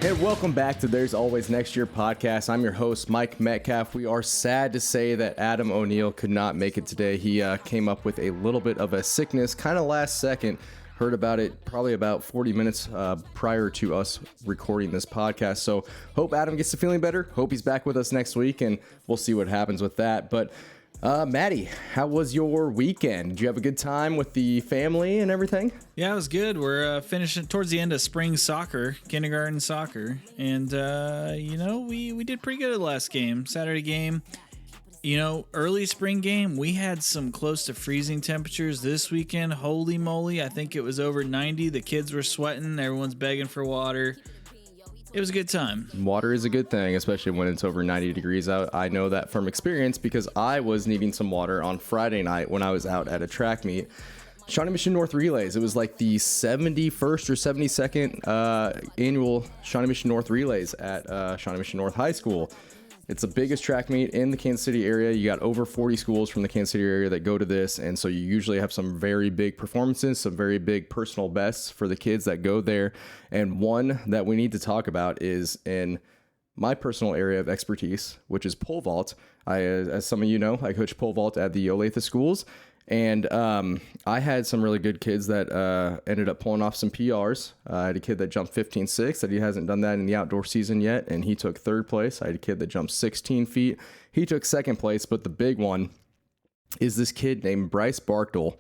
Hey, welcome back to There's Always Next Year podcast. I'm your host, Mike Metcalf. We are sad to say that Adam O'Neill could not make it today. He came up with a little bit of a sickness, kind of last second. Heard about it probably about 40 minutes prior to us recording this podcast. So hope Adam gets to feeling better. Hope he's back with us next week, and we'll see what happens with that. But Maddie, how was your weekend? Did you have a good time with the family and everything? Yeah, it was good. We're finishing towards the end of spring soccer, kindergarten soccer. And, we did pretty good at the last game, Saturday game. Early spring game, we had some close to freezing temperatures this weekend. Holy moly, I think it was over 90. The kids were sweating. Everyone's begging for water. It was a good time. Water is a good thing, especially when it's over 90 degrees out. I know that from experience because I was needing some water on Friday night when I was out at a track meet. Shawnee Mission North Relays. It was like the 71st or 72nd annual Shawnee Mission North Relays at Shawnee Mission North High School. It's the biggest track meet in the Kansas City area. You got over 40 schools from the Kansas City area that go to this, and so you usually have some very big performances, some very big personal bests for the kids that go there. And one that we need to talk about is in my personal area of expertise, which is pole vault. As some of you know, I coach pole vault at the Olathe schools. And I had some really good kids that ended up pulling off some PRs. I had a kid that jumped 15.6 that he hasn't done that in the outdoor season yet, and he took third place. I had a kid that jumped 16 feet. He took second place, but the big one is this kid named Bryce Barkdale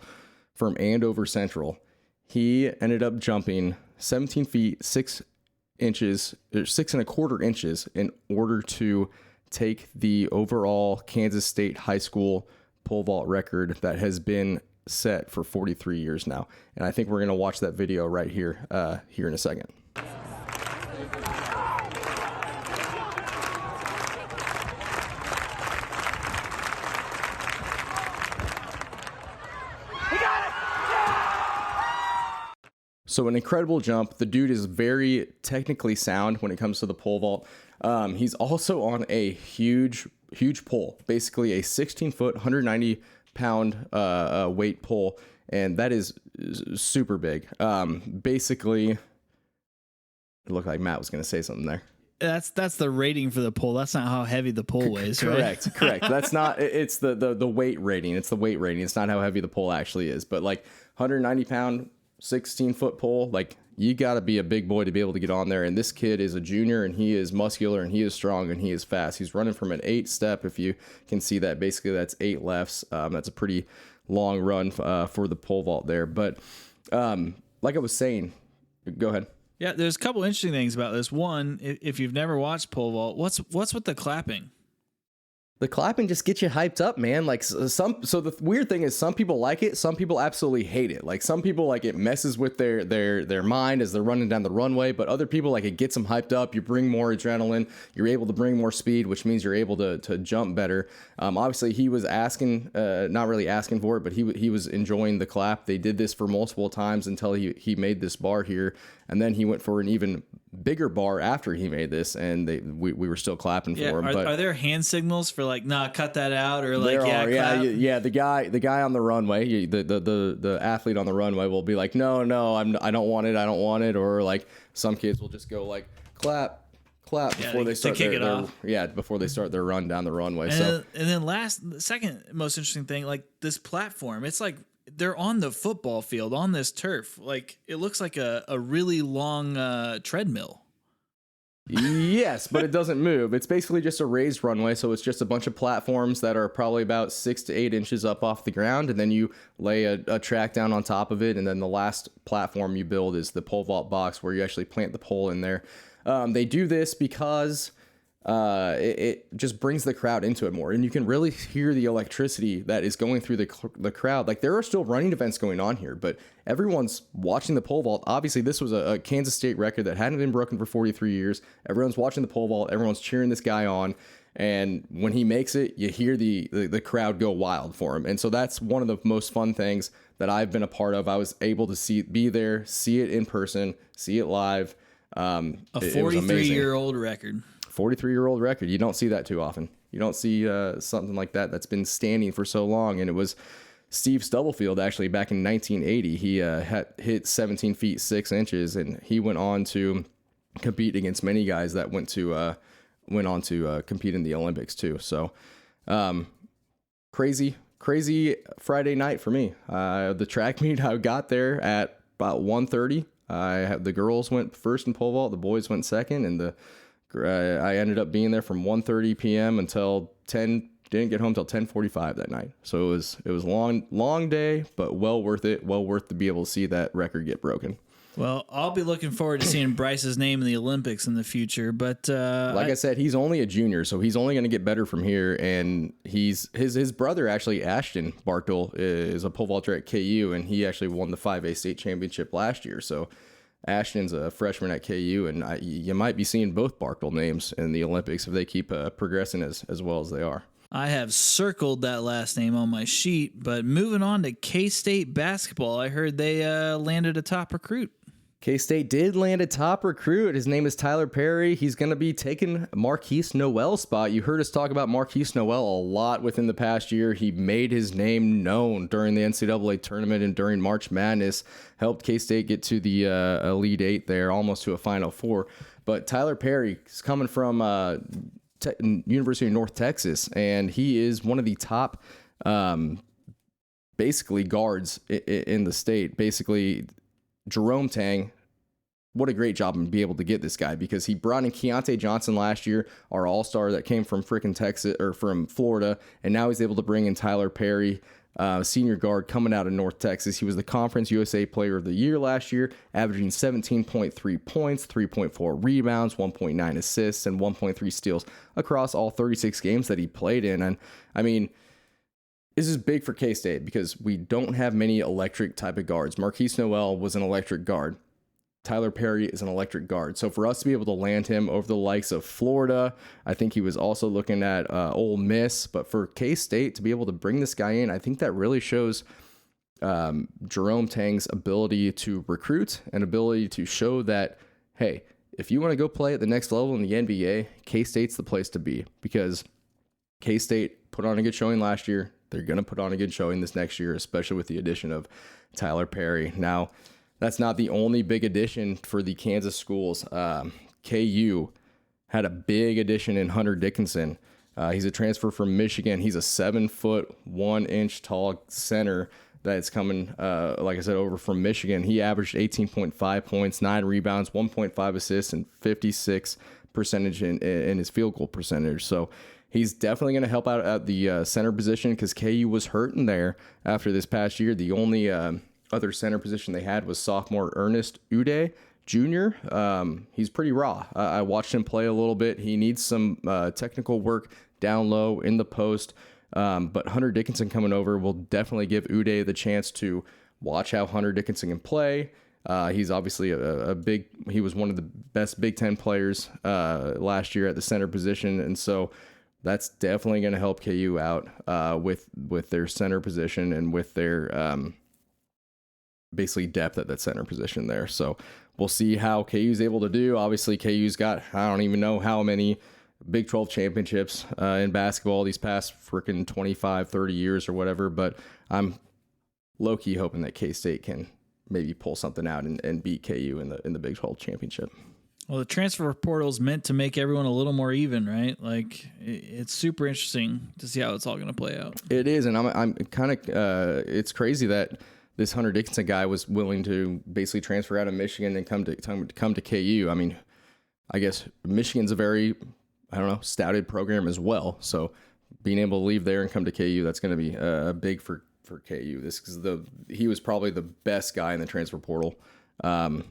from Andover Central. He ended up jumping 17 feet, 6 inches, or 6.25 inches in order to take the overall Kansas State high school pole vault record that has been set for 43 years now. And I think we're going to watch that video right here in a second. So an incredible jump. The dude is very technically sound when it comes to the pole vault. He's also on a huge pole, basically a 16-foot, 190-pound weight pole, and that is super big. Basically, it looked like Matt was going to say something there. That's the rating for the pole. That's not how heavy the pole weighs, right? Correct. That's not. It's the weight rating. It's the weight rating. It's not how heavy the pole actually is. But like 190-pound, 16-foot pole, like you got to be a big boy to be able to get on there. And this kid is a junior, and he is muscular, and he is strong, and he is fast. He's running from an 8-step. If you can see that, basically that's 8 lefts. That's a pretty long run for the pole vault there. But like I was saying, go ahead. Yeah, there's a couple interesting things about this. One, if you've never watched pole vault, what's with the clapping? The clapping just gets you hyped up, man. Like so the weird thing is some people like it, some people absolutely hate it. Like some people like it messes with their mind as they're running down the runway, but other people like it gets them hyped up. You bring more adrenaline, you're able to bring more speed, which means you're able to jump better. Obviously he was asking, not really asking for it, but he was enjoying the clap. They did this for multiple times until he made this bar here, and then he went for an even bigger bar after he made this, and we were still clapping for him. Are there hand signals for like, nah, cut that out, or like, clap? Yeah. The guy on the runway, the athlete on the runway will be like, no, I don't want it, or like some kids will just go like clap before they start before they start their run down the runway. And then the second most interesting thing, like this platform, it's like they're on the football field on this turf. Like it looks like a really long treadmill. Yes, but it doesn't move. It's basically just a raised runway, so it's just a bunch of platforms that are probably about 6 to 8 inches up off the ground, and then you lay a track down on top of it, and then the last platform you build is the pole vault box where you actually plant the pole in there. They do this because it just brings the crowd into it more, and you can really hear the electricity that is going through the crowd. Like there are still running events going on here, but everyone's watching the pole vault. Obviously this was a Kansas State record that hadn't been broken for 43 years. Everyone's watching the pole vault, everyone's cheering this guy on, and when he makes it, you hear the crowd go wild for him. And so that's one of the most fun things that I've been a part of. I was able to be there, see it in person, see it live. A 43-year-old record. 43-year-old record. You don't see that too often. You don't see something like that's been standing for so long. And it was Steve Stubblefield, actually, back in 1980. He had hit 17 feet 6 inches, and he went on to compete against many guys that went on to compete in the Olympics too. So crazy Friday night for me. The track meet, I got there at about 1:30. The girls went first in pole vault, the boys went second, and I ended up being there from 1:30 p.m. until 10. Didn't get home till 10:45 that night. So it was long day, but well worth it. Well worth to be able to see that record get broken. Well, I'll be looking forward to seeing Bryce's name in the Olympics in the future. But like I said, he's only a junior, so he's only going to get better from here. And his brother, actually, Ashton Bartel, is a pole vaulter at KU, and he actually won the 5A state championship last year. So Ashton's a freshman at KU, and you might be seeing both Bartel names in the Olympics if they keep progressing as well as they are. I have circled that last name on my sheet. But moving on to K-State basketball, I heard they landed a top recruit. K-State did land a top recruit. His name is Tyler Perry. He's going to be taking Marquise Noel's spot. You heard us talk about Marquise Noel a lot within the past year. He made his name known during the NCAA tournament and during March Madness. Helped K-State get to the Elite Eight there, almost to a Final Four. But Tyler Perry is coming from University of North Texas, and he is one of the top basically guards in the state. Basically, Jerome Tang, what a great job to be able to get this guy, because he brought in Keontae Johnson last year, our all-star that came from freaking Texas or from Florida, and now he's able to bring in Tyler Perry, senior guard coming out of North Texas. He was the Conference USA Player of the Year last year, averaging 17.3 points, 3.4 rebounds, 1.9 assists, and 1.3 steals across all 36 games that he played in. And I mean, this is big for K-State because we don't have many electric type of guards. Marquise Noel was an electric guard. Tyler Perry is an electric guard. So for us to be able to land him over the likes of Florida, I think he was also looking at Ole Miss. But for K-State to be able to bring this guy in, I think that really shows Jerome Tang's ability to recruit and ability to show that, hey, if you want to go play at the next level in the NBA, K-State's the place to be, because K-State put on a good showing last year. They're going to put on a good showing this next year, especially with the addition of Tyler Perry. Now, that's not the only big addition for the Kansas schools. KU had a big addition in Hunter Dickinson. He's a transfer from Michigan. He's a 7-foot, 1-inch tall center that's coming, like I said, over from Michigan. He averaged 18.5 points, 9 rebounds, 1.5 assists, and 56% in his field goal percentage. So he's definitely going to help out at the center position, because KU was hurting there after this past year. The only other center position they had was sophomore Ernest Uday Jr. He's pretty raw. I watched him play a little bit. He needs some technical work down low in the post. But Hunter Dickinson coming over will definitely give Uday the chance to watch how Hunter Dickinson can play. He's obviously he was one of the best Big Ten players last year at the center position. And so that's definitely going to help KU out with their center position and with their basically depth at that center position there. So we'll see how KU's able to do. Obviously, KU's got, I don't even know how many Big 12 championships in basketball these past freaking 25, 30 years or whatever. But I'm low-key hoping that K-State can maybe pull something out and beat KU in the Big 12 championship. Well, the transfer portal is meant to make everyone a little more even, right? Like, it's super interesting to see how it's all going to play out. It is, and I'm kind of it's crazy that this Hunter Dickinson guy was willing to basically transfer out of Michigan and come to KU. I mean, I guess Michigan's a very, I don't know, stouted program as well. So being able to leave there and come to KU, that's going to be big for KU. This because he was probably the best guy in the transfer portal that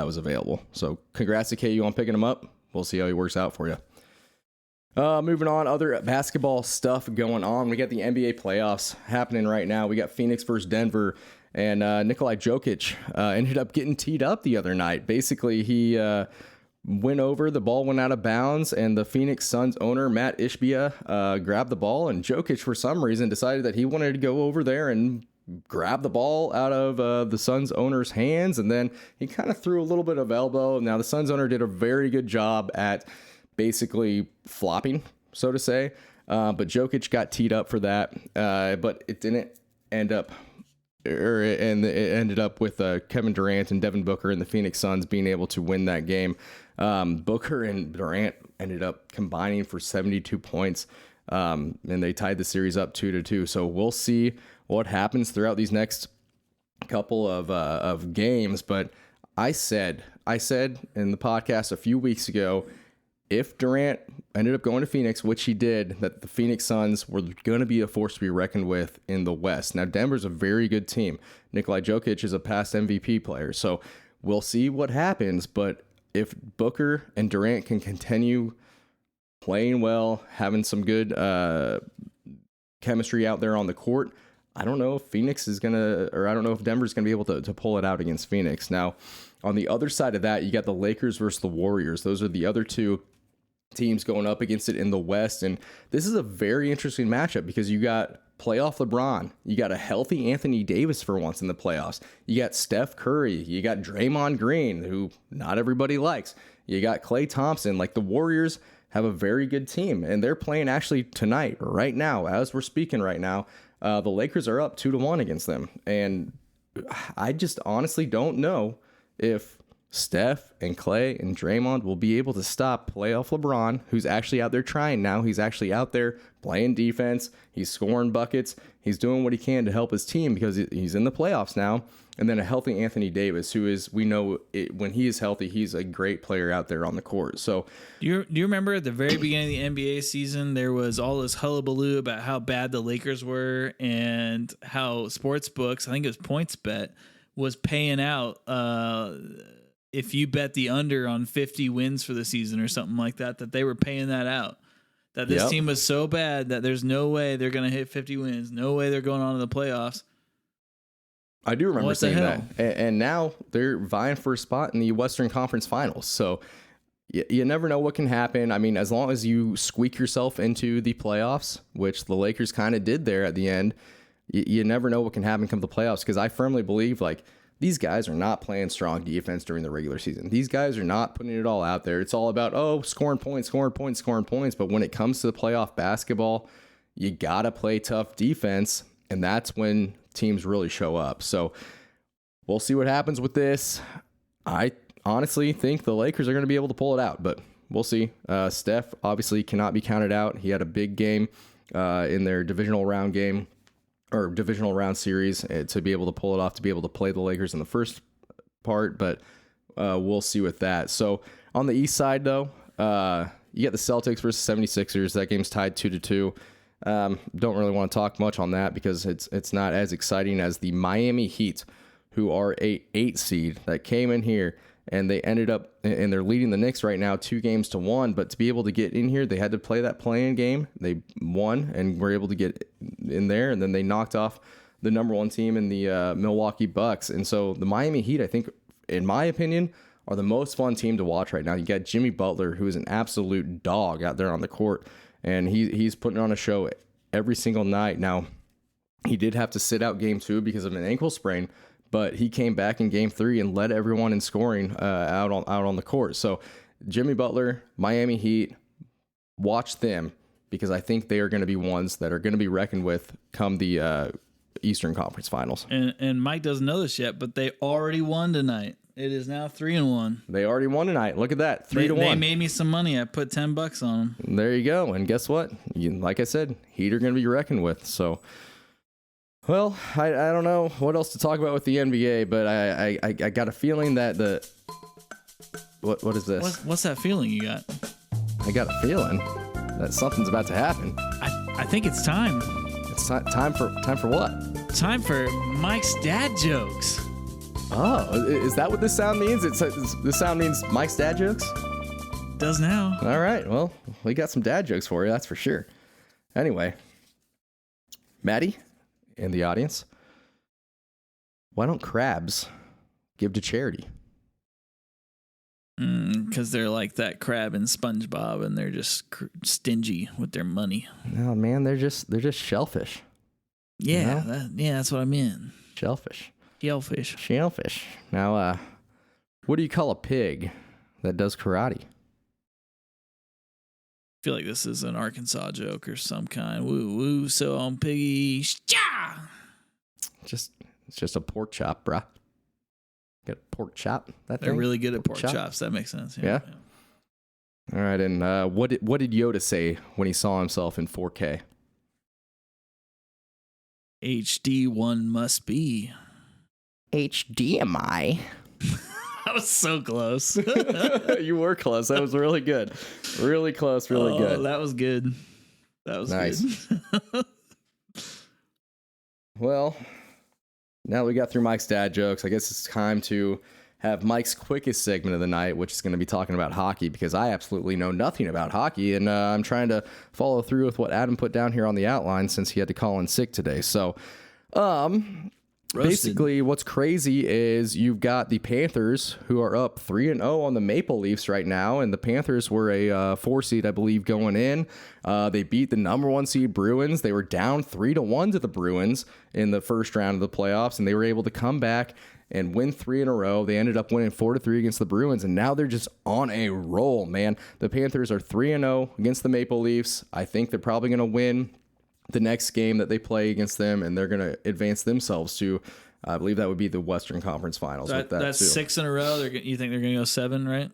was available. So congrats to KU on picking him up. We'll see how he works out for you. Moving on, other basketball stuff going on. We got the NBA playoffs happening right now. We got Phoenix versus Denver, and Nikola Jokic ended up getting teed up the other night. Basically, he went over, the ball went out of bounds, and the Phoenix Suns owner, Matt Ishbia, grabbed the ball, and Jokic, for some reason, decided that he wanted to go over there and grab the ball out of the Suns owner's hands, and then he kind of threw a little bit of elbow. Now, the Suns owner did a very good job at basically flopping, so to say, but Jokic got teed up for that, but it didn't end up, or and it ended up with Kevin Durant and Devin Booker and the Phoenix Suns being able to win that game. Booker and Durant ended up combining for 72 points, and they tied the series up 2-2. So we'll see what happens throughout these next couple of games. But I said in the podcast a few weeks ago, if Durant ended up going to Phoenix, which he did, that the Phoenix Suns were going to be a force to be reckoned with in the West. Now, Denver's a very good team. Nikola Jokic is a past MVP player. So we'll see what happens. But if Booker and Durant can continue playing well, having some good chemistry out there on the court, I don't know if Phoenix is going to, or I don't know if Denver's going to be able to pull it out against Phoenix. Now, on the other side of that, you got the Lakers versus the Warriors. Those are the other two teams going up against it in the West. And this is a very interesting matchup because you got playoff LeBron. You got a healthy Anthony Davis for once in the playoffs. You got Steph Curry. You got Draymond Green, who not everybody likes. You got Klay Thompson. Like, the Warriors have a very good team, and they're playing actually tonight, right now, as we're speaking right now. The Lakers are up 2-1 against them. And I just honestly don't know if Steph and Klay and Draymond will be able to stop playoff LeBron, who's actually out there trying now. He's actually out there playing defense. He's scoring buckets. He's doing what he can to help his team because he's in the playoffs now. And then a healthy Anthony Davis, who is, we know when he is healthy, he's a great player out there on the court. So do you remember at the very beginning of the NBA season, there was all this hullabaloo about how bad the Lakers were and how sports books, I think it was PointsBet, was paying out if you bet the under on 50 wins for the season or something like that, that they were paying that out. That this team was so bad that there's no way they're going to hit 50 wins. No way they're going on to the playoffs. I do remember seeing that. And now they're vying for a spot in the Western Conference Finals. So you never know what can happen. I mean, as long as you squeak yourself into the playoffs, which the Lakers kind of did there at the end, you never know what can happen come the playoffs. Because I firmly believe, like, these guys are not playing strong defense during the regular season. These guys are not putting it all out there. It's all about, scoring points. But when it comes to the playoff basketball, you got to play tough defense. And that's when teams really show up. So we'll see what happens with this. I honestly think the Lakers are going to be able to pull it out, but we'll see. Steph obviously cannot be counted out. He had a big game in their divisional round game or divisional round series to be able to pull it off, to be able to play the Lakers in the first part, but we'll see with that. So on the East side, though, you get the Celtics versus 76ers. That game's tied 2-2. Don't really want to talk much on that because it's not as exciting as the Miami Heat, who are a 8 seed that came in here and they ended up, and they're leading the Knicks right now 2-1. But to be able to get in here, they had to play that play-in game. They won and were able to get in there, and then they knocked off the number 1 team in the Milwaukee Bucks. And so the Miami Heat, I think, in my opinion, are the most fun team to watch right now. You got Jimmy Butler, who is an absolute dog out there on the court, and he's putting on a show every single night. Now, he did have to sit out game 2 because of an ankle sprain, but he came back in game 3 and led everyone in scoring out on the court. So Jimmy Butler, Miami Heat, watch them because I think they are going to be ones that are going to be reckoned with come the Eastern Conference Finals. And Mike doesn't know this yet, but they already won tonight. It is now 3-1. They already won tonight. Look at that, 3-1. They made me some money. I put $10 on them. There you go. And guess what? Like I said, Heat are going to be reckoned with. So, well, I don't know what else to talk about with the NBA, but I got a feeling that what is this? What's that feeling you got? I got a feeling that something's about to happen. I think it's time. It's time for what? Time for Mike's dad jokes. Oh, is that what this sound means? This sound means Mike's dad jokes? Does now. All right. Well, we got some dad jokes for you, that's for sure. Anyway, Maddie in the audience, why don't crabs give to charity? Because they're like that crab in SpongeBob, and they're just stingy with their money. No, man, they're just shellfish. Yeah, you know? That's what I meant. Shellfish. Shellfish. Now, what do you call a pig that does karate? I feel like this is an Arkansas joke or some kind. Woo woo, so on piggy. Sha! Just It's just a pork chop, bruh. Get a pork chop. They're really good at pork chops. That makes sense. Yeah. All right, and what did Yoda say when he saw himself in 4K? HD1 must be. HDMI. That was so close. You were close. That was really good. Really close. Really good. That was good. That was nice. Good. Well, now that we got through Mike's dad jokes, I guess it's time to have Mike's quickest segment of the night, which is going to be talking about hockey, because I absolutely know nothing about hockey, and I'm trying to follow through with what Adam put down here on the outline since he had to call in sick today. So, basically, what's crazy is you've got the Panthers, who are up 3-0 on the Maple Leafs right now, and the Panthers were a 4 seed, I believe, going in. They beat the number 1 seed Bruins. They were down 3-1 to the Bruins in the first round of the playoffs, and they were able to come back and win 3 in a row. They ended up winning 4-3 against the Bruins, and now they're just on a roll, man. The Panthers are 3-0 against the Maple Leafs. I think they're probably going to win the next game that they play against them, and they're going to advance themselves to, I believe that would be the Western Conference Finals. That's 6 in a row. You think they're going to go 7, right?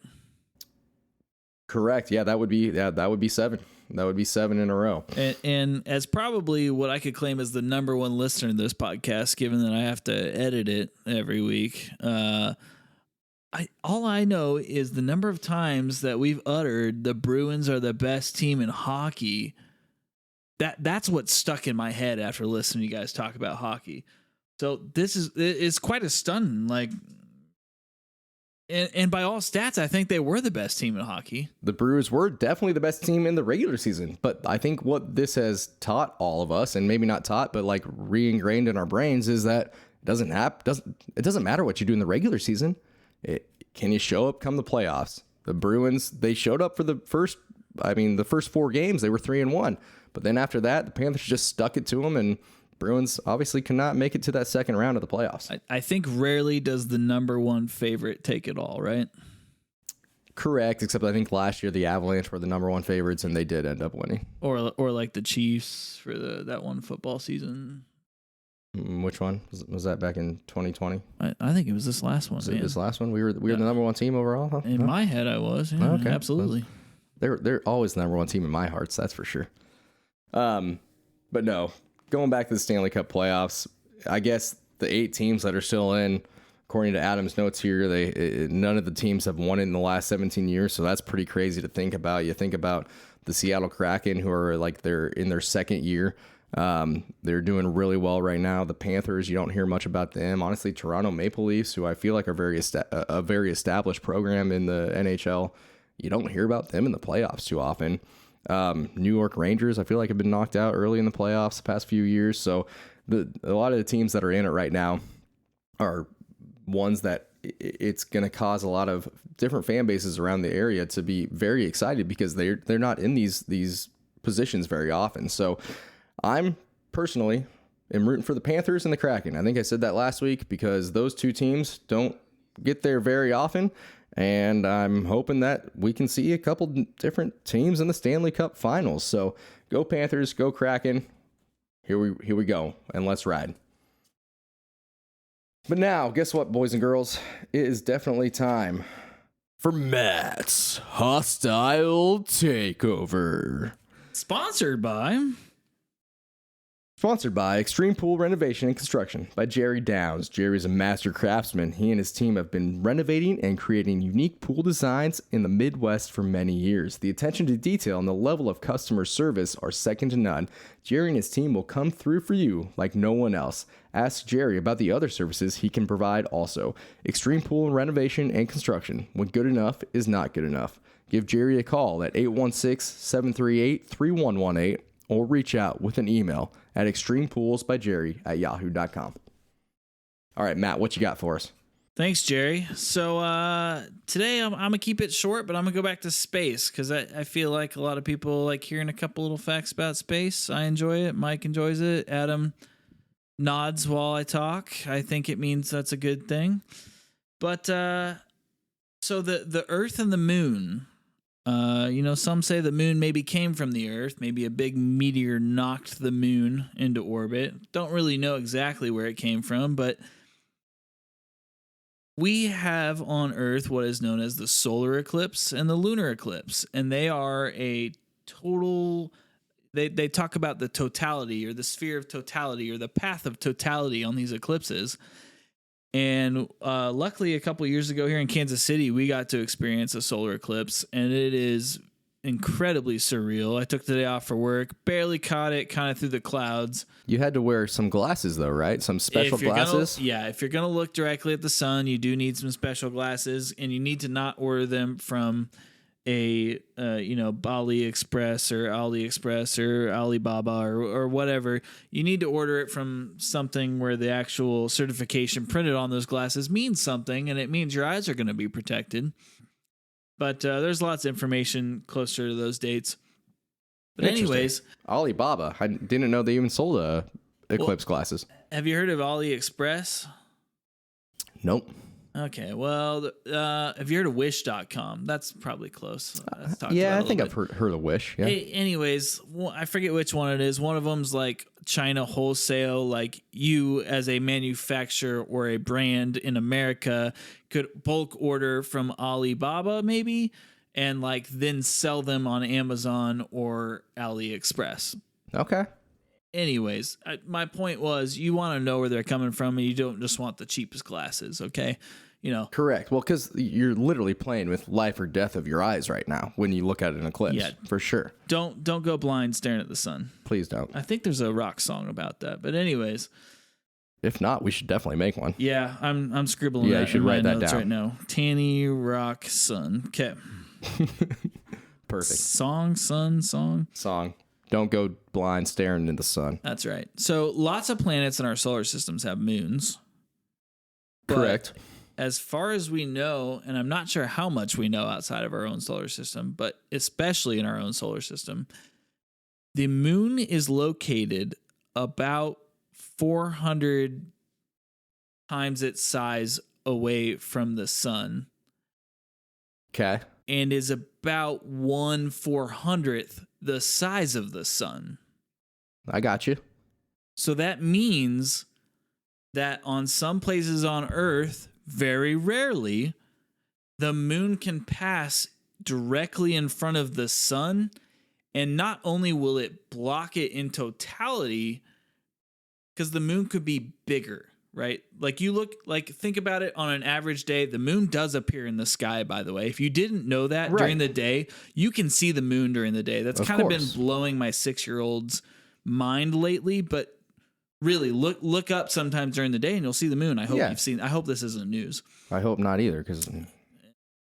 Correct. Yeah, that would be 7. That would be 7 in a row. And as probably what I could claim as the number 1 listener to this podcast, given that I have to edit it every week, all I know is the number of times that we've uttered the Bruins are the best team in hockey. That's what stuck in my head after listening to you guys talk about hockey. So it's quite a stun. And by all stats, I think they were the best team in hockey. The Brewers were definitely the best team in the regular season. But I think what this has taught all of us, and maybe not taught, but like re-ingrained in our brains, is that it doesn't matter what you do in the regular season. Can you show up come the playoffs? The Bruins, they showed up for the first 4 games, they were 3-1. But then after that, the Panthers just stuck it to them, and Bruins obviously cannot make it to that second round of the playoffs. I think rarely does the number 1 favorite take it all, right? Correct, except I think last year the Avalanche were the number 1 favorites, and they did end up winning. Or like the Chiefs for that one football season. Which one was that back in 2020? I think it was this last one. Was it this last one? We were the number 1 team overall. Huh? In my head, I was. Yeah, okay, absolutely. They're always the number 1 team in my hearts. That's for sure. But no. Going back to the Stanley Cup playoffs, I guess the 8 teams that are still in, according to Adam's notes here, none of the teams have won it in the last 17 years. So that's pretty crazy to think about. You think about the Seattle Kraken, who are they're in their second year. They're doing really well right now. The Panthers, you don't hear much about them. Honestly, Toronto Maple Leafs, who I feel like are a very established program in the NHL, you don't hear about them in the playoffs too often. New York Rangers, I feel like have been knocked out early in the playoffs the past few years. So a lot of the teams that are in it right now are ones that it's going to cause a lot of different fan bases around the area to be very excited, because they're not in these positions very often. So I'm personally am rooting for the Panthers and the Kraken. I think I said that last week, because those 2 teams don't get there very often. And I'm hoping that we can see a couple different teams in the Stanley Cup Finals. So go Panthers, go Kraken. Here we go, and let's ride. But now, guess what, boys and girls? It is definitely time for Matt's Hostile Takeover. Sponsored by Extreme Pool Renovation and Construction by Jerry Downs. Jerry's a master craftsman. He and his team have been renovating and creating unique pool designs in the Midwest for many years. The attention to detail and the level of customer service are second to none. Jerry and his team will come through for you like no one else. Ask Jerry about the other services he can provide also. Extreme Pool Renovation and Construction. When good enough is not good enough. Give Jerry a call at 816-738-3118 or reach out with an email at extremepoolsbyjerry@yahoo.com. All right, Matt, what you got for us? Thanks, Jerry. So today I'm going to keep it short, but I'm going to go back to space, because I feel like a lot of people like hearing a couple little facts about space. I enjoy it. Mike enjoys it. Adam nods while I talk. I think it means that's a good thing. But so the Earth and the Moon Some say the moon maybe came from the Earth. Maybe a big meteor knocked the moon into orbit. Don't really know exactly where it came from, but we have on Earth what is known as the solar eclipse and the lunar eclipse, and they are a total. They talk about the totality or the sphere of totality or the path of totality on these eclipses. And luckily, a couple years ago here in Kansas City, we got to experience a solar eclipse, and it is incredibly surreal. I took the day off for work, barely caught it, kind of through the clouds. You had to wear some glasses, though, right? Some special glasses? If you're going to look directly at the sun, you do need some special glasses, and you need to not order them from a AliExpress or Alibaba or whatever. You need to order it from something where the actual certification printed on those glasses means something, and it means your eyes are going to be protected. But there's lots of information closer to those dates. But anyways, Alibaba. I didn't know they even sold Eclipse glasses. Have you heard of AliExpress? Nope. Okay, well, have you heard of Wish.com? That's probably close. Yeah, I think I've heard of Wish. Yeah. Anyways, I forget which one it is. One of them's like China wholesale, like you as a manufacturer or a brand in America could bulk order from Alibaba maybe, and like then sell them on Amazon or AliExpress. Okay. Anyways, my point was you want to know where they're coming from, and you don't just want the cheapest glasses, okay? Correct. Well, because you're literally playing with life or death of your eyes right now when you look at an eclipse. Yeah, for sure. Don't go blind staring at the sun. Please don't. I think there's a rock song about that. But anyways, if not, we should definitely make one. Yeah, I'm scribbling. Yeah, you should write that down right now. TANY rock sun. Okay. Perfect. Song. Don't go blind staring in the sun. That's right. So lots of planets in our solar systems have moons. Correct. As far as we know, and I'm not sure how much we know outside of our own solar system, but especially in our own solar system, the moon is located about 400 times its size away from the sun. Okay. And is about 1/400th the size of the sun. I got you. So that means that on some places on Earth, very rarely, the moon can pass directly in front of the sun, and not only will it block it in totality, because the moon could be bigger, right? Think about it on an average day. The moon does appear in the sky, by the way. If you didn't know that during the day, you can see the moon during the day. That's kind of been blowing my 6-year-old's mind lately, but really look up sometimes during the day and you'll see the moon. I hope this isn't news. I hope not either, because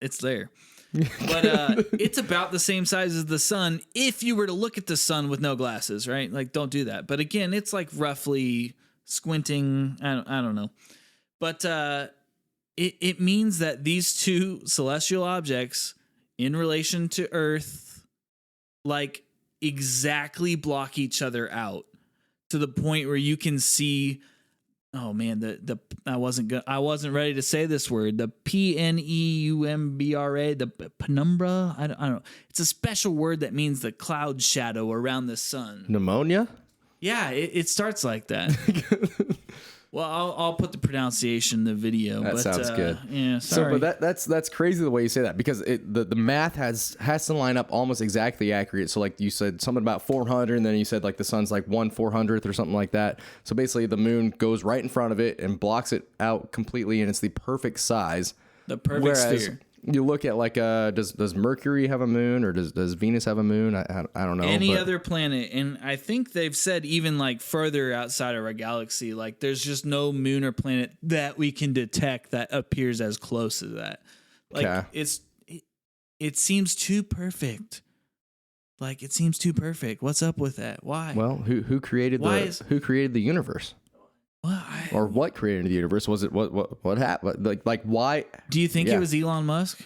it's there. But it's about the same size as the sun if you were to look at the sun with no glasses, right? Like, don't do that. But again, it's like roughly squinting. I don't know. But it means that these two celestial objects in relation to Earth, like, exactly block each other out to the point where you can see, oh man, I wasn't ready to say this word, the PNEUMBRA, the penumbra. I don't know. It's a special word that means the cloud shadow around the sun. Pneumonia? Yeah, it starts like that. Well, I'll put the pronunciation in the video. That sounds good. Yeah, sorry. So, but that's crazy the way you say that, because the math has to line up almost exactly accurate. So, like you said, something about 400, and then you said like the sun's like 1/400th or something like that. So basically, the moon goes right in front of it and blocks it out completely, and it's the perfect size. The perfect sphere. You look at like does Mercury have a moon, or does Venus have a moon? I don't know. Any other planet, and I think they've said even like further outside of our galaxy, like there's just no moon or planet that we can detect that appears as close to that. Like it seems too perfect. Like it seems too perfect. What's up with that? Why? Well, who created the universe? Or what created the universe? Was it what happened? Like why? Do you think it was Elon Musk?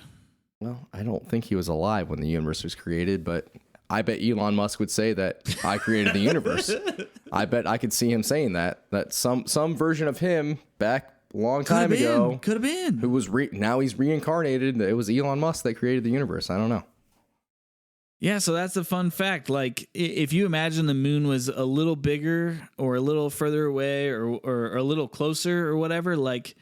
Well, I don't think he was alive when the universe was created, but I bet Elon Musk would say that I created the universe. I bet I could see him saying that some version of him back a long time ago could have been who was now he's reincarnated. It was Elon Musk that created the universe. I don't know. Yeah, so that's a fun fact. Like, if you imagine the moon was a little bigger or a little further away or a little closer or whatever, like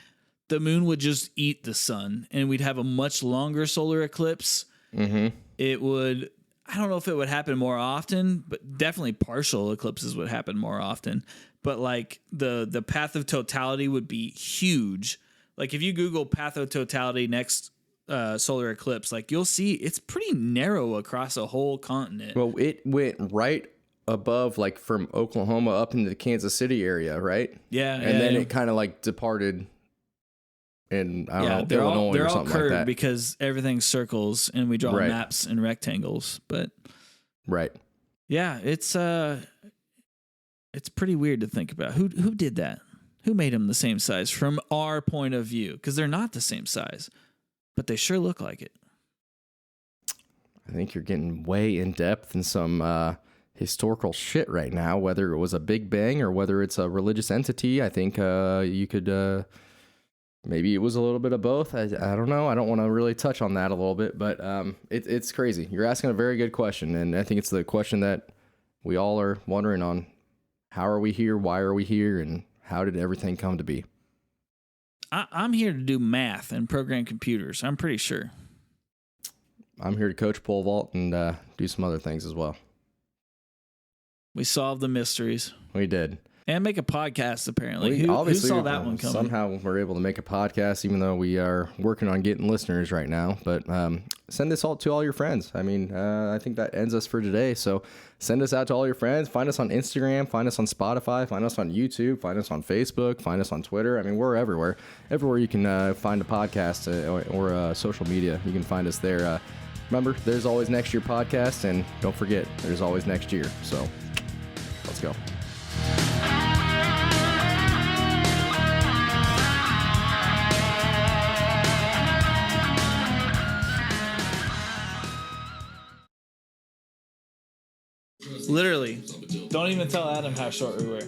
the moon would just eat the sun and we'd have a much longer solar eclipse. Mm-hmm. It would, I don't know if it would happen more often, but definitely partial eclipses would happen more often. But like the path of totality would be huge. Like if you Google path of totality next solar eclipse, like you'll see it's pretty narrow across a whole continent. Well, it went right above, like from Oklahoma up into the Kansas City area, right? Yeah, and then it kind of like departed in they're Illinois all or something curved like that. because everything's circles and we draw maps and rectangles. But right, yeah, it's pretty weird to think about. Who did that? Who made them the same size from our point of view? Because they're not the same size, but they sure look like it. I think you're getting way in depth in some historical shit right now, whether it was a Big Bang or whether it's a religious entity. I think you could, maybe it was a little bit of both. I don't know. I don't want to really touch on that a little bit, but it's crazy. You're asking a very good question, and I think it's the question that we all are wondering on. How are we here? Why are we here? And how did everything come to be? I'm here to do math and program computers. I'm pretty sure. I'm here to coach pole vault and do some other things as well. We solved the mysteries. We did. And make a podcast, apparently. Who saw that one coming? Somehow we're able to make a podcast, even though we are working on getting listeners right now. But send this all to all your friends. I mean, I think that ends us for today. So send us out to all your friends. Find us on Instagram. Find us on Spotify. Find us on YouTube. Find us on Facebook. Find us on Twitter. I mean, we're everywhere. Everywhere you can find a podcast or social media, you can find us there. Remember, there's always next year podcast. And don't forget, there's always next year. So let's go. Literally. Don't even tell Adam how short we were.